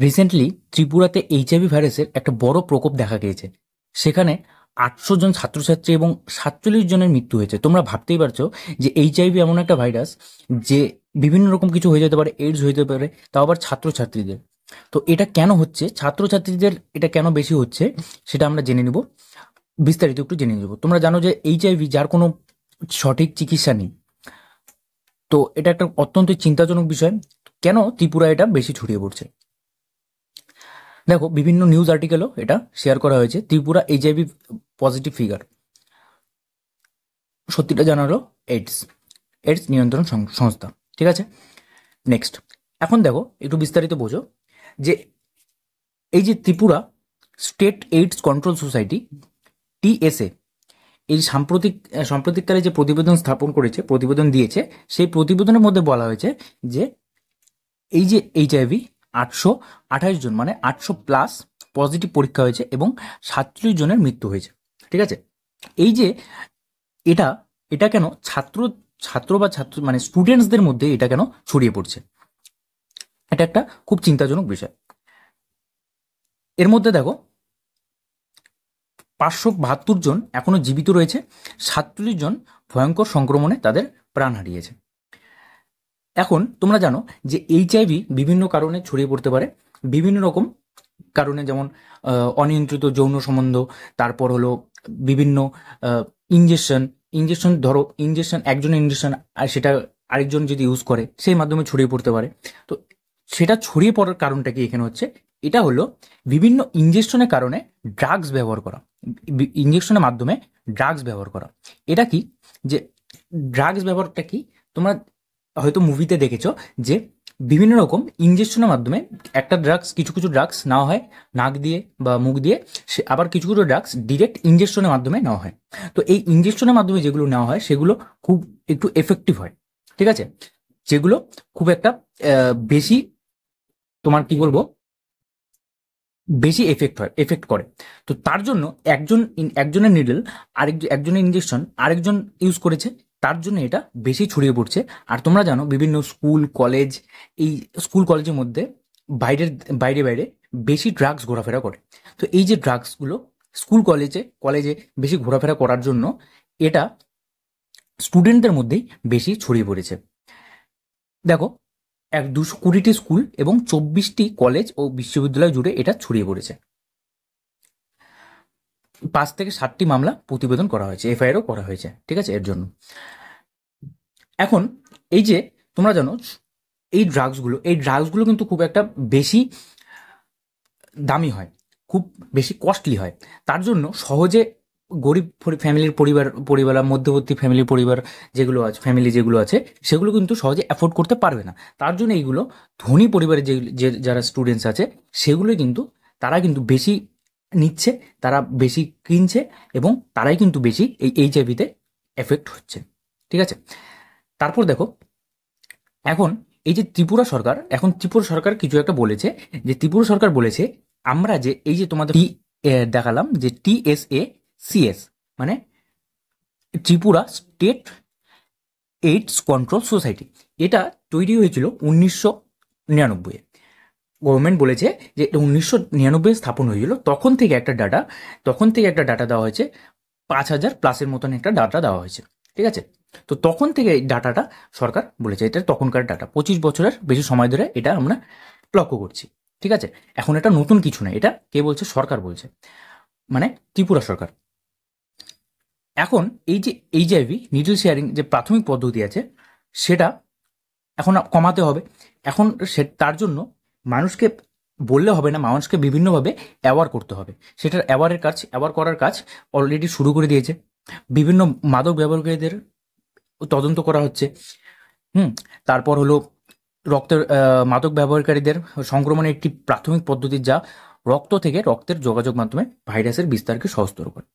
Recently ত্রিপুরাতে HIV ভাইরাসের একটা বড় প্রকোপ দেখা গিয়েছে। সেখানে 800 জন ছাত্রছাত্রী এবং 47 জনের মৃত্যু হয়েছে। তোমরা ভাবতেই পারছো যে এইচআইভি এমন একটা ভাইরাস যে বিভিন্ন রকম কিছু হয়ে যেতে পারে, এইডস হয়ে যেতে পারে, তাও আবার ছাত্রছাত্রীদের। তো এটা কেন হচ্ছে, ছাত্রছাত্রীদের এটা কেন বেশি হচ্ছে, সেটা আমরা জেনে নিব, বিস্তারিত একটু জেনে নিব। তোমরা জানো যে এইচআইভি যার কোনো সঠিক চিকিৎসা নেই। তো এটা একটা অত্যন্ত চিন্তাজনক বিষয়। কেন ত্রিপুরা এটা বেশি ছড়িয়ে পড়ছে? দেখো, বিভিন্ন নিউজ আর্টিকেলও এটা শেয়ার করা হয়েছে। ত্রিপুরা এইচআইভি পজিটিভ ফিগার, সত্যিটা জানালো এইডস এইডস নিয়ন্ত্রণ সংস্থা। ঠিক আছে, নেক্সট। এখন দেখো, একটু বিস্তারিত বোঝো যে এই যে Tripura state AIDS control society, TSA, এই সাম্প্রতিককালে যে প্রতিবেদন স্থাপন করেছে, প্রতিবেদন দিয়েছে, সেই প্রতিবেদনের মধ্যে বলা হয়েছে যে এই যে এইচআইভি 828 জন, মানে 800+ পজিটিভ পরীক্ষা হয়েছে এবং 47 জনের মৃত্যু হয়েছে। ঠিক আছে, এই যে এটা এটা কেন ছাত্র ছাত্র বা ছাত্র মানে স্টুডেন্টসদের মধ্যে এটা কেন ছড়িয়ে পড়ছে, এটা একটা খুব চিন্তাজনক বিষয়। এর মধ্যে দেখো, 572 জন এখনো জীবিত রয়েছে, 47 জন ভয়ঙ্কর সংক্রমণে তাদের প্রাণ হারিয়েছে। এখন তোমরা জানো যে এইচআইভি বিভিন্ন কারণে ছড়িয়ে পড়তে পারে, বিভিন্ন রকম কারণে, যেমন অনিয়ন্ত্রিত যৌন সম্বন্ধ, তারপর হলো বিভিন্ন ইঞ্জেকশন ইঞ্জেকশন ধরো, একজনের ইঞ্জেকশন আর সেটা আরেকজন যদি ইউজ করে, সেই মাধ্যমে ছড়িয়ে পড়তে পারে। তো সেটা ছড়িয়ে পড়ার কারণটা কি এখানে হচ্ছে? এটা হলো বিভিন্ন ইঞ্জেকশনের কারণে ড্রাগস ব্যবহার করা, ইঞ্জেকশনের মাধ্যমে ড্রাগস ব্যবহার করা। এটা কি, যে ড্রাগস ব্যবহারটা কি, তোমরা হয়তো মুভিতে দেখেছো যে বিভিন্ন রকম ইঞ্জেকশনের মাধ্যমে একটা ড্রাগস, কিছু কিছু ড্রাগস নেওয়া হয় নাক দিয়ে বা মুখ দিয়ে, সে আবার কিছু কিছু ড্রাগস ডিরেক্ট ইঞ্জেকশনের মাধ্যমে নেওয়া হয়। তো এই ইঞ্জেকশনের মাধ্যমে যেগুলো নেওয়া হয় সেগুলো খুব একটু এফেক্টিভ হয়। ঠিক আছে, যেগুলো খুব একটা বেশি, তোমার কি বলবো, বেশি এফেক্ট করে। তো তার জন্য একজনের নিডল, একজনের ইঞ্জেকশন আরেকজন ইউজ করেছে, তার জন্য এটা বেশি ছড়িয়ে পড়ছে। আর তোমরা জানো বিভিন্ন স্কুল কলেজ, এই স্কুল কলেজের মধ্যে বাইরের বাইরে বাইরে বেশি ড্রাগস ঘোরাফেরা করে। তো এই যে ড্রাগসগুলো স্কুল কলেজে কলেজে বেশি ঘোরাফেরা করার জন্য এটা স্টুডেন্টদের মধ্যেই বেশি ছড়িয়ে পড়েছে। দেখো, 220টি স্কুল এবং 24টি কলেজ ও বিশ্ববিদ্যালয় জুড়ে এটা ছড়িয়ে পড়েছে। 5 থেকে 7টি মামলা প্রতিবেদন করা হয়েছে, এফআইআরও করা হয়েছে। ঠিক আছে, এর জন্য। এখন এই যে তোমরা জানো, এই ড্রাগসগুলো কিন্তু খুব একটা বেশি দামি হয়, খুব বেশি কস্টলি হয়। তার জন্য সহজে গরিব ফ্যামিলির পরিবার মধ্যবর্তী ফ্যামিলি যেগুলো আছে সেগুলো কিন্তু সহজে অ্যাফোর্ড করতে পারবে না। তার জন্য এইগুলো ধনী পরিবারের যারা স্টুডেন্টস আছে সেগুলো কিন্তু, তারা কিন্তু বেশি নিচ্ছে, তারা বেশি কিনছে এবং তারাই কিন্তু বেশি এই এইচআইভিতে এফেক্ট হচ্ছে। ঠিক আছে, তারপর দেখো, এখন এই যে ত্রিপুরা সরকার কিছু একটা বলেছে, যে ত্রিপুরা সরকার বলেছে আমরা যে এই যে তোমাদের দেখালাম যে TSACS, মানে Tripura state AIDS control society, এটা তৈরি হয়েছিল 1999। গভর্নমেন্ট বলেছে যে এটা 1999 স্থাপন হয়েছিল। তখন থেকে একটা ডাটা দেওয়া হয়েছে, 5,000+ মতন একটা ডাটা দেওয়া হয়েছে। ঠিক আছে, তো তখন থেকে এই ডাটাটা সরকার বলেছে, এটা তখনকার ডাটা, 25 বছরের বেশি সময় ধরে এটা আমরা লক্ষ্য করছি। ঠিক আছে, এখন এটা নতুন কিছু নয়, এটা কে বলছে? সরকার বলছে, মানে ত্রিপুরা সরকার। এখন এই যে এইচআইভি নিডল শেয়ারিং যে প্রাথমিক পদ্ধতি আছে, সেটা এখন কমাতে হবে। এখন তার জন্য মানুষকে বললে হবে না, মানুষকে বিভিন্নভাবে অ্যাওয়ার করতে হবে। সেটার অ্যাওয়ার করার কাজ অলরেডি শুরু করে দিয়েছে। বিভিন্ন মাদক ব্যবহারকারীদের তদন্ত করা হচ্ছে। তারপর হলো মাদক ব্যবহারকারীদের সংক্রমণের একটি প্রাথমিক পদ্ধতি, যা রক্ত থেকে রক্তের যোগাযোগ মাধ্যমে ভাইরাসের বিস্তারকে সহজতর করে।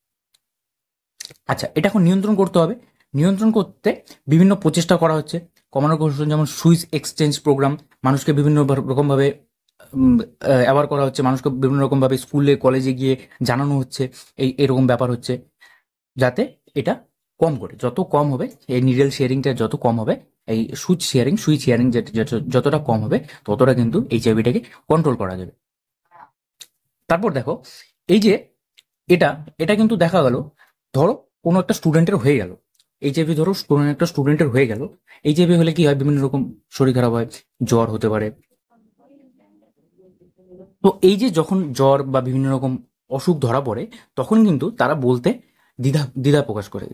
আচ্ছা, এটা এখন নিয়ন্ত্রণ করতে হবে। নিয়ন্ত্রণ করতে বিভিন্ন প্রচেষ্টা করা হচ্ছে, কমানোর কৌশল, যেমন সুইচ এক্সচেঞ্জ প্রোগ্রাম, মানুষকে বিভিন্ন রকমভাবে অ্যাওয়ার করা হচ্ছে, মানুষকে বিভিন্ন রকমভাবে স্কুলে কলেজে গিয়ে জানানো হচ্ছে, এরকম ব্যাপার হচ্ছে, যাতে এটা কম করে, যত কম হবে এই নিডল শেয়ারিংটা যত কম হবে এই সুইচ শেয়ারিং যতটা কম হবে ততটা কিন্তু এইচআইভিটাকে কন্ট্রোল করা যাবে। তারপর দেখো, এই যে এটা এটা কিন্তু দেখা গেল, ধরো কোনো একটা স্টুডেন্টের হয়ে গেল এইচআইভি, ধরো একটা স্টুডেন্টের হয়ে গেল। এইচআইভি হলে কি হয়, বিভিন্ন রকম শরীর খারাপ হয়, জ্বর হতে পারে। তো এই যে যখন জ্বর বা বিভিন্ন রকম অসুখ ধরা পড়ে, তখন কিন্তু তারা বলতে দ্বিধা দ্বিধা প্রকাশ করে,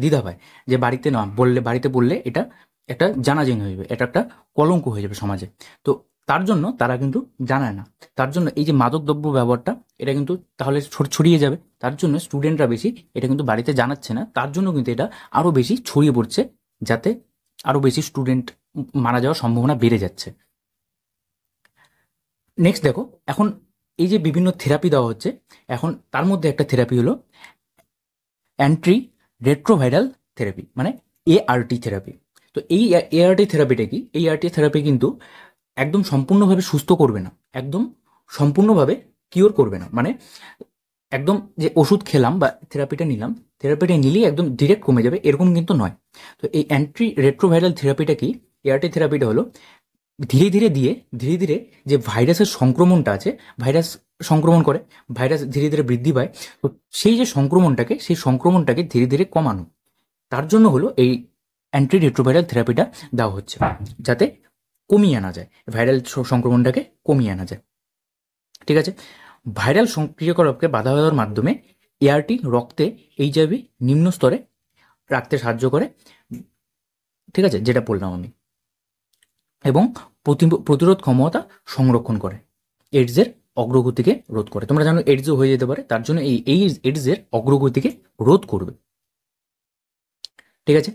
দ্বিধা পায় যে বাড়িতে না বললে, বাড়িতে বললে এটা একটা জানাজানি হয়ে যাবে, এটা একটা কলঙ্ক হয়ে যাবে সমাজে। তো তার জন্য তারা কিন্তু জানায় না। তার জন্য এই যে মাদক দ্রব্য ব্যবহারটা, এটা কিন্তু তাহলে ছড়িয়ে যাবে। তার জন্য স্টুডেন্টরা বেশি এটা কিন্তু বাড়িতে জানাচ্ছে না। তার জন্য কিন্তু এটা আরো বেশি ছড়িয়ে পড়ছে, যাতে আরো বেশি স্টুডেন্ট মারা যাওয়ার সম্ভাবনা বেড়ে যাচ্ছে। নেক্সট দেখো, এখন এই যে বিভিন্ন থেরাপি দেওয়া হচ্ছে, এখন তার মধ্যে একটা থেরাপি হলো অ্যান্টি রেট্রোভাইরাল থেরাপি, মানে এআরটি থেরাপি। তো এই এআরটি থেরাপিটা কি? এই আরটি থেরাপি কিন্তু একদম সম্পূর্ণভাবে সুস্থ করবে না, একদম সম্পূর্ণভাবে কিওর করবে না, মানে একদম যে ওষুধ খেলাম বা থেরাপিটা নিলাম, থেরাপিটা নিলেই একদম ডিরেক্ট কমে যাবে, এরকম কিন্তু নয়। তো এই অ্যান্টি রেট্রোভাইরাল থেরাপিটা কি? এআরটি থেরাপিটা হলো ধীরে ধীরে দিয়ে, ধীরে ধীরে যে ভাইরাসের সংক্রমণটা আছে, ভাইরাস সংক্রমণ করে, ভাইরাস ধীরে ধীরে বৃদ্ধি পায়। তো সেই যে সংক্রমণটাকে ধীরে ধীরে কমানো, তার জন্য হলো এই অ্যান্টি রেট্রোভাইরাল থেরাপিটা দেওয়া হচ্ছে, যাতে কমিয়ে আনা যায়, ভাইরাল সংক্রমণটাকে কমিয়ে আনা যায়। ঠিক আছে, ভাইরাল সক্রিয়করণকে বাধা দেওয়ার মাধ্যমে এআরটি রক্তে এইচআইভি নিম্ন স্তরে রাখতে সাহায্য করে। ঠিক আছে, যেটা বললাম আমি, এবং প্রতিরোধ ক্ষমতা সংরক্ষণ করে, এইডসের অগ্রগতিকে রোধ করে। তোমরা জানো এইডসও হয়ে যেতে পারে, তার জন্য এই এইডসের অগ্রগতিকে রোধ করবে। ঠিক আছে,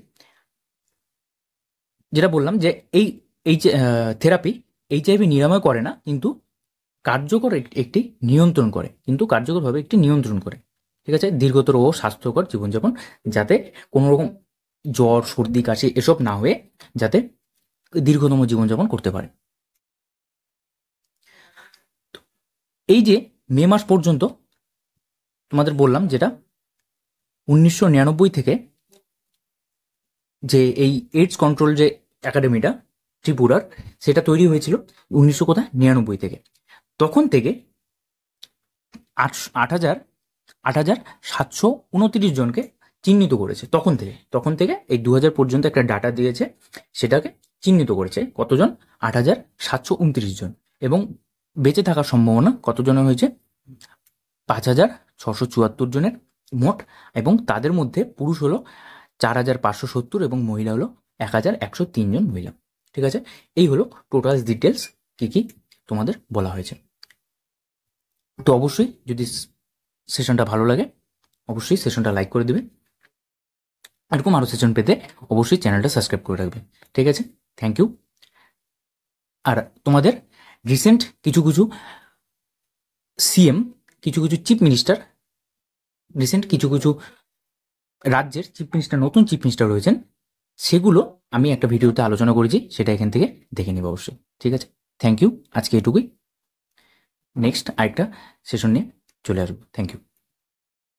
যেটা বললাম যে এই এই যে থেরাপি এইচআইভি নিরাময় করে না, কিন্তু কার্যকর একটি নিয়ন্ত্রণ করে, কিন্তু কার্যকরভাবে একটি নিয়ন্ত্রণ করে। ঠিক আছে, দীর্ঘতর ও স্বাস্থ্যকর জীবনযাপন, যাতে কোনো রকম জ্বর, সর্দি, কাশি এসব না হয়ে যাতে দীর্ঘতম জীবনযাপন করতে পারে। এই যে মে মাস পর্যন্ত তোমাদের বললাম, যেটা 1999 থেকে যে এই এইডস কন্ট্রোল যে একাডেমিটা ত্রিপুরার, সেটা তৈরি হয়েছিল 1999 থেকে। তখন থেকে 8,729 জনকে চিহ্নিত করেছে। তখন থেকে এই 2000 পর্যন্ত একটা ডাটা দিয়েছে, সেটাকে চিহ্নিত করেছে কতজন? 8,729 জন। এবং বেঁচে থাকার সম্ভাবনা কতজনের হয়েছে? 5,674 জনের মোট। এবং তাদের মধ্যে পুরুষ হলো 4,570 এবং মহিলা হলো 1,103 জন মহিলা। ঠিক আছে, এই হলো টোটাল ডিটেলস কি কি তোমাদের বলা হয়েছে। তো অবশ্যই যদি সেশনটা ভালো লাগে, অবশ্যই সেশনটা লাইক করে দেবে। এরকম আরও সেশন পেতে অবশ্যই চ্যানেলটা সাবস্ক্রাইব করে রাখবে। ঠিক আছে, থ্যাংক ইউ। আর তোমাদের রিসেন্ট কিছু সিএম, কিছু চিফ মিনিস্টার, রিসেন্ট কিছু রাজ্যের চিফ মিনিস্টার, নতুন চিফ মিনিস্টার রয়েছেন, সেগুলো আমি একটা ভিডিওতে আলোচনা করেছি, সেটা এখান থেকে দেখে নিব অবশ্যই। ঠিক আছে, থ্যাংক ইউ। আজকে এটুকুই, নেক্সট আরেকটা সেশন নিয়ে চলে আসবো। Thank you.